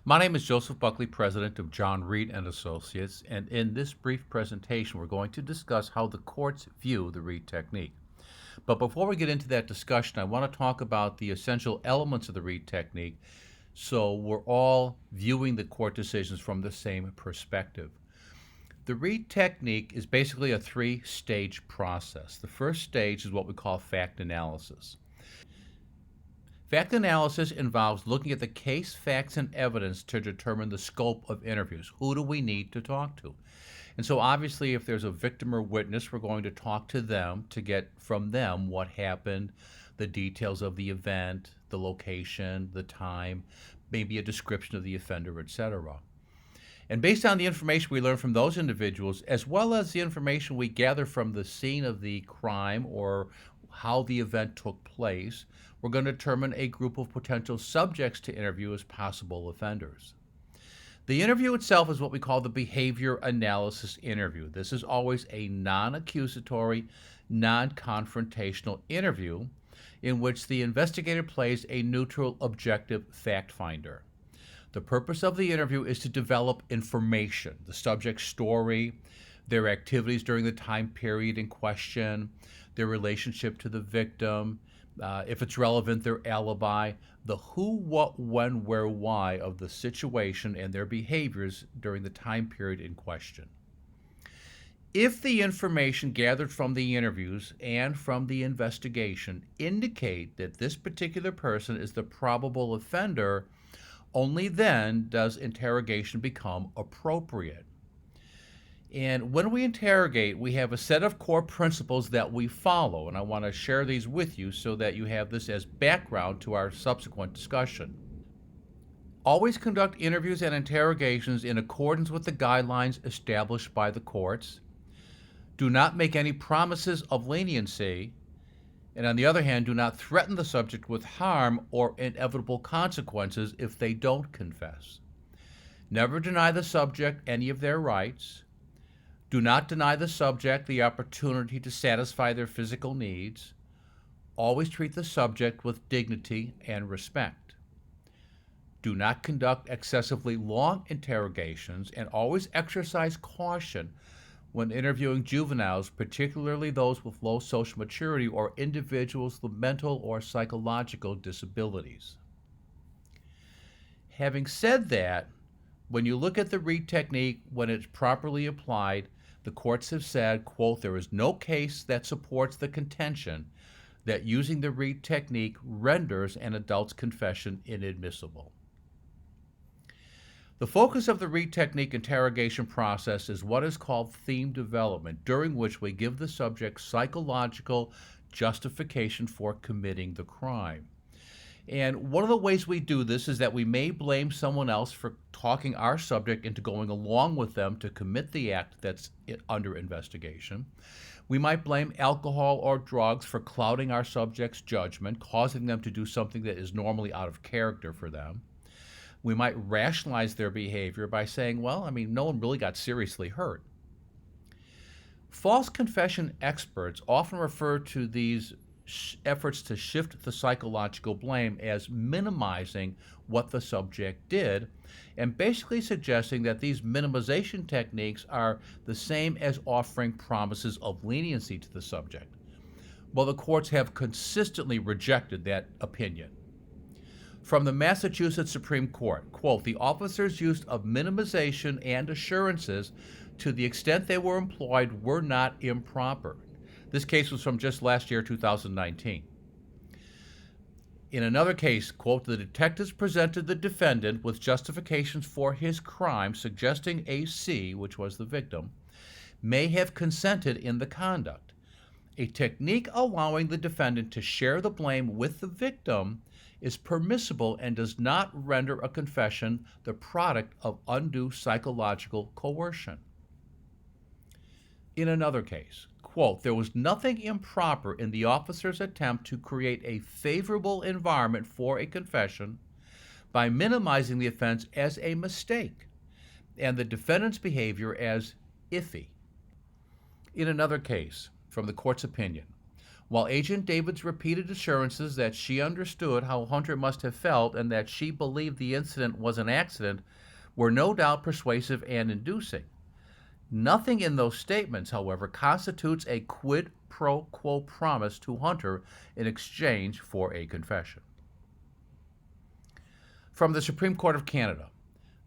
My name is Joseph Buckley, president of John Reid and Associates, and in this brief presentation, we're going to discuss how the courts view the Reid technique. But before we get into that discussion, I want to talk about the essential elements of the Reid technique so we're all viewing the court decisions from the same perspective. The Reid technique is basically a three-stage process. The first stage is what we call fact analysis. Fact analysis involves looking at the case, facts, and evidence to determine the scope of interviews. Who do we need to talk to? And so obviously if there's a victim or witness, we're going to talk to them to get from them what happened, the details of the event, the location, the time, maybe a description of the offender, etc. And based on the information we learn from those individuals, as well as the information we gather from the scene of the crime or how the event took place, we're going to determine a group of potential subjects to interview as possible offenders. The interview itself is what we call the behavior analysis interview. This is always a non-accusatory, non-confrontational interview in which the investigator plays a neutral, objective fact finder. The purpose of the interview is to develop information, the subject's story, their activities during the time period in question, their relationship to the victim, if it's relevant, their alibi, the who, what, when, where, why of the situation and their behaviors during the time period in question. If the information gathered from the interviews and from the investigation indicate that this particular person is the probable offender, only then does interrogation become appropriate. And when we interrogate, we have a set of core principles that we follow, and I want to share these with you so that you have this as background to our subsequent discussion. Always conduct interviews and interrogations in accordance with the guidelines established by the courts. Do not make any promises of leniency, and on the other hand, do not threaten the subject with harm or inevitable consequences if they don't confess. Never deny the subject any of their rights. Do not deny the subject the opportunity to satisfy their physical needs. Always treat the subject with dignity and respect. Do not conduct excessively long interrogations, and always exercise caution when interviewing juveniles, particularly those with low social maturity or individuals with mental or psychological disabilities. Having said that, when you look at the Reid technique, when it's properly applied, the courts have said, quote, there is no case that supports the contention that using the Reid technique renders an adult's confession inadmissible. The focus of the Reid technique interrogation process is what is called theme development, during which we give the subject psychological justification for committing the crime. And one of the ways we do this is that we may blame someone else for talking our subject into going along with them to commit the act that's under investigation. We might blame alcohol or drugs for clouding our subject's judgment, causing them to do something that is normally out of character for them. We might rationalize their behavior by saying, well, no one really got seriously hurt. False confession experts often refer to these efforts to shift the psychological blame as minimizing what the subject did, and basically suggesting that these minimization techniques are the same as offering promises of leniency to the subject. Well, the courts have consistently rejected that opinion. From the Massachusetts Supreme Court, quote, the officers' use of minimization and assurances to the extent they were employed were not improper. This case was from just last year, 2019. In another case, quote, the detectives presented the defendant with justifications for his crime, suggesting AC, which was the victim, may have consented in the conduct. A technique allowing the defendant to share the blame with the victim is permissible and does not render a confession the product of undue psychological coercion. In another case, quote, there was nothing improper in the officer's attempt to create a favorable environment for a confession by minimizing the offense as a mistake and the defendant's behavior as iffy. In another case, from the court's opinion, While Agent David's repeated assurances that she understood how Hunter must have felt and that she believed the incident was an accident were no doubt persuasive and inducing. Nothing in those statements, however, constitutes a quid pro quo promise to Hunter in exchange for a confession. From the Supreme Court of Canada,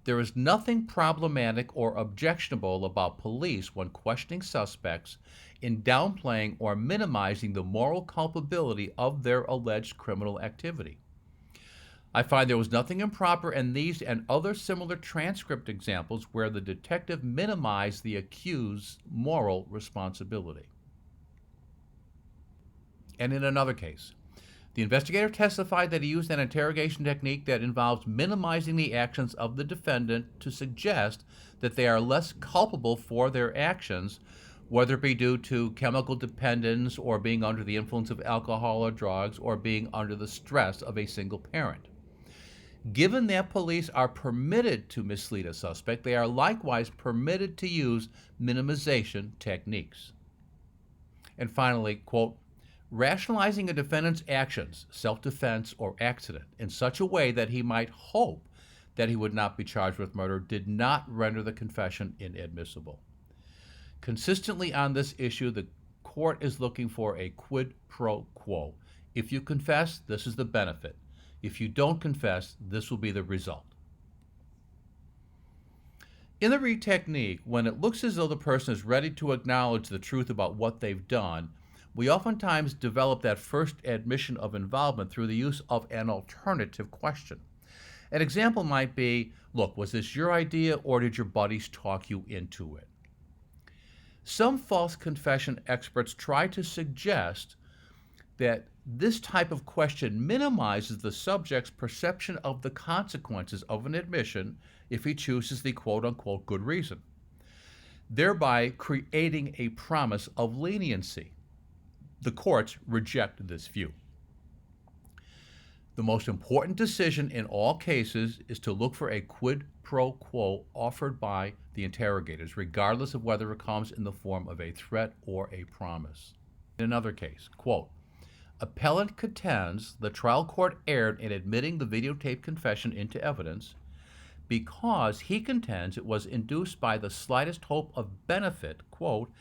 there is nothing problematic or objectionable about police when questioning suspects in downplaying or minimizing the moral culpability of their alleged criminal activity. I find there was nothing improper in these and other similar transcript examples where the detective minimized the accused's moral responsibility. And in another case, the investigator testified that he used an interrogation technique that involves minimizing the actions of the defendant to suggest that they are less culpable for their actions, whether it be due to chemical dependence or being under the influence of alcohol or drugs or being under the stress of a single parent. Given that police are permitted to mislead a suspect, they are likewise permitted to use minimization techniques. And finally, quote, rationalizing a defendant's actions, self-defense, or accident in such a way that he might hope that he would not be charged with murder did not render the confession inadmissible. Consistently on this issue, the court is looking for a quid pro quo. If you confess, this is the benefit. If you don't confess, this will be the result. In the Reid technique, when it looks as though the person is ready to acknowledge the truth about what they've done, we oftentimes develop that first admission of involvement through the use of an alternative question. An example might be, look, was this your idea or did your buddies talk you into it? Some false confession experts try to suggest that this type of question minimizes the subject's perception of the consequences of an admission if he chooses the quote-unquote good reason, thereby creating a promise of leniency. The courts reject this view. The most important decision in all cases is to look for a quid pro quo offered by the interrogators, regardless of whether it comes in the form of a threat or a promise. In another case, quote, appellant contends the trial court erred in admitting the videotaped confession into evidence because he contends it was induced by the slightest hope of benefit, quote,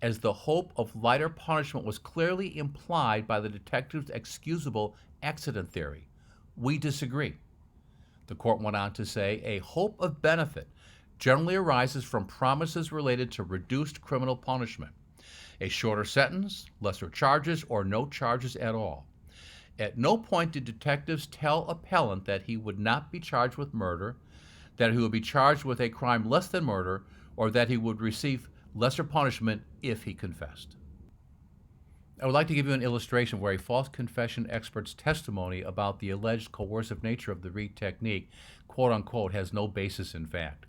as the hope of lighter punishment was clearly implied by the detective's excusable accident theory. We disagree. The court went on to say a hope of benefit generally arises from promises related to reduced criminal punishment, a shorter sentence, lesser charges, or no charges at all. At no point did detectives tell appellant that he would not be charged with murder, that he would be charged with a crime less than murder, or that he would receive lesser punishment if he confessed. I would like to give you an illustration where a false confession expert's testimony about the alleged coercive nature of the Reid technique, quote unquote, has no basis in fact.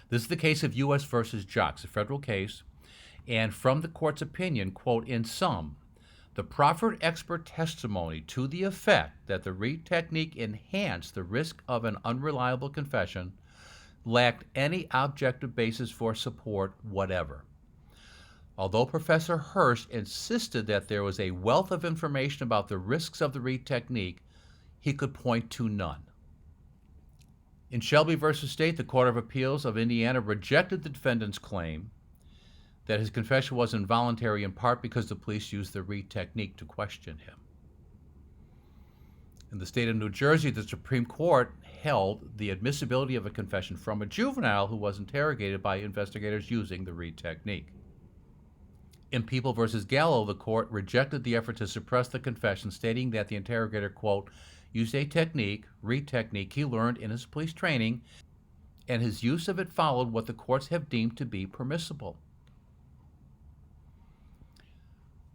This is the case of U.S. versus Jocks, a federal case, and from the court's opinion, quote, in sum, the proffered expert testimony to the effect that the Reid technique enhanced the risk of an unreliable confession lacked any objective basis for support whatever. Although Professor Hurst insisted that there was a wealth of information about the risks of the Reid technique, he could point to none. In Shelby v. State, the Court of Appeals of Indiana rejected the defendant's claim that his confession was involuntary in part because the police used the Reid technique to question him. In the state of New Jersey, the Supreme Court held the admissibility of a confession from a juvenile who was interrogated by investigators using the Reid technique. In People v. Gallo, the court rejected the effort to suppress the confession, stating that the interrogator, quote, used a technique, Reid technique, he learned in his police training, and his use of it followed what the courts have deemed to be permissible.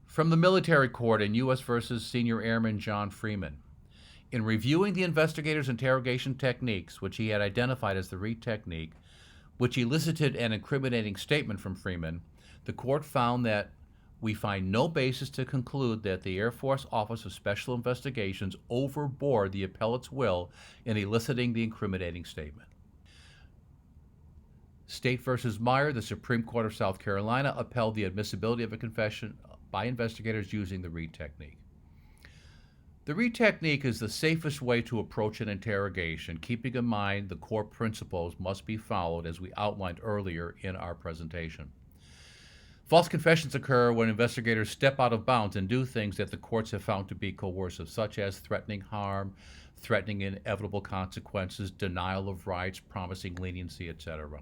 From the military court in U.S. v. Senior Airman John Freeman, in reviewing the investigator's interrogation techniques, which he had identified as the Reid technique, which elicited an incriminating statement from Freeman, the court found that we find no basis to conclude that the Air Force Office of Special Investigations overbore the appellate's will in eliciting the incriminating statement. State v. Meyer, the Supreme Court of South Carolina upheld the admissibility of a confession by investigators using the Reid technique. The Reid technique is the safest way to approach an interrogation, keeping in mind the core principles must be followed as we outlined earlier in our presentation. False confessions occur when investigators step out of bounds and do things that the courts have found to be coercive, such as threatening harm, threatening inevitable consequences, denial of rights, promising leniency, etc.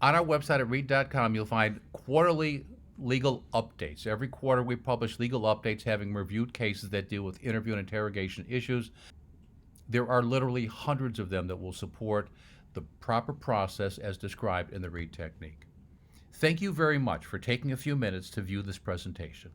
On our website at reid.com, you'll find quarterly legal updates. Every quarter we publish legal updates having reviewed cases that deal with interview and interrogation issues. There are literally hundreds of them that will support the proper process as described in the Reid technique. Thank you very much for taking a few minutes to view this presentation.